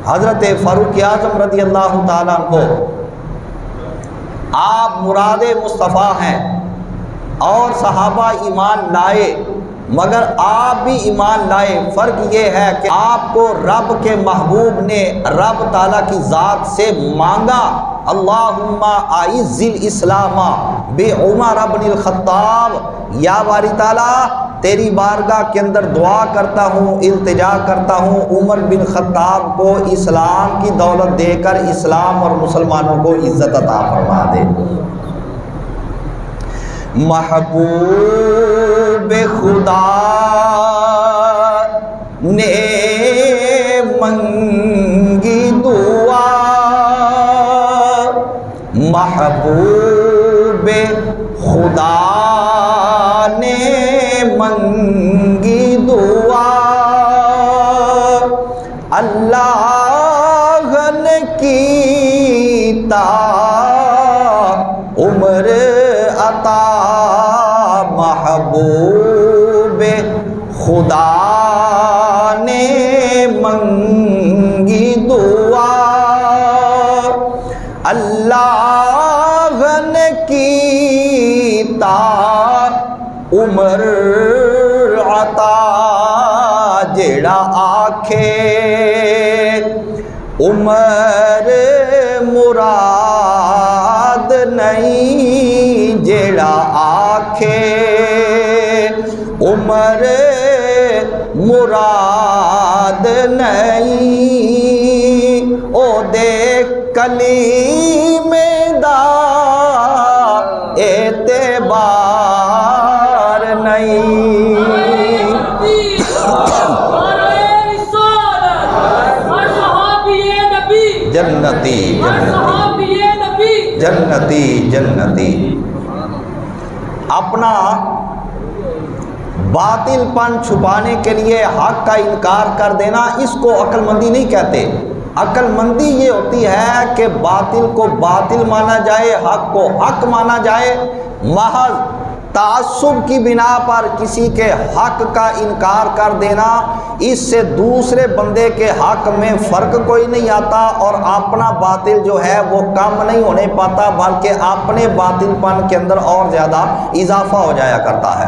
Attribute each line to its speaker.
Speaker 1: حضرت فاروق اعظم رضی اللہ تعالیٰ عنہ آپ مراد مصطفیٰ ہیں اور صحابہ ایمان لائے، مگر آپ بھی ایمان لائے۔ فرق یہ ہے کہ آپ کو رب کے محبوب نے رب تعالیٰ کی ذات سے مانگا، اللہم اعز الاسلام بعمر بن الخطاب، یا باری تعالیٰ تیری بارگاہ کے اندر دعا کرتا ہوں، التجا کرتا ہوں، عمر بن خطاب کو اسلام کی دولت دے کر اسلام اور مسلمانوں کو عزت عطا فرما دے۔ محبوب خدا نے منگی دعا، محبوب خدا نے منگی دعا، اللہ نے کیتا عمر عطا، محبوب خدا نے منگی دعا، اللہ نے کیتا عمر عطا، جیڑا آکھے عمر مراد نہیں، جیڑا آکھے عمر مراد نہیں، او دے کلیمے دا اعتبار نہیں۔ جنتی جنتی جنتی جنتی۔ اپنا باطل پن چھپانے کے لیے حق کا انکار کر دینا، اس کو عقل مندی نہیں کہتے۔ عقل مندی یہ ہوتی ہے کہ باطل کو باطل مانا جائے، حق کو حق مانا جائے۔ محض تعصب کی بنا پر کسی کے حق کا انکار کر دینا، اس سے دوسرے بندے کے حق میں فرق کوئی نہیں آتا، اور اپنا باطل جو ہے وہ کم نہیں ہونے پاتا، بلکہ اپنے باطل پن کے اندر اور زیادہ اضافہ ہو جایا کرتا ہے۔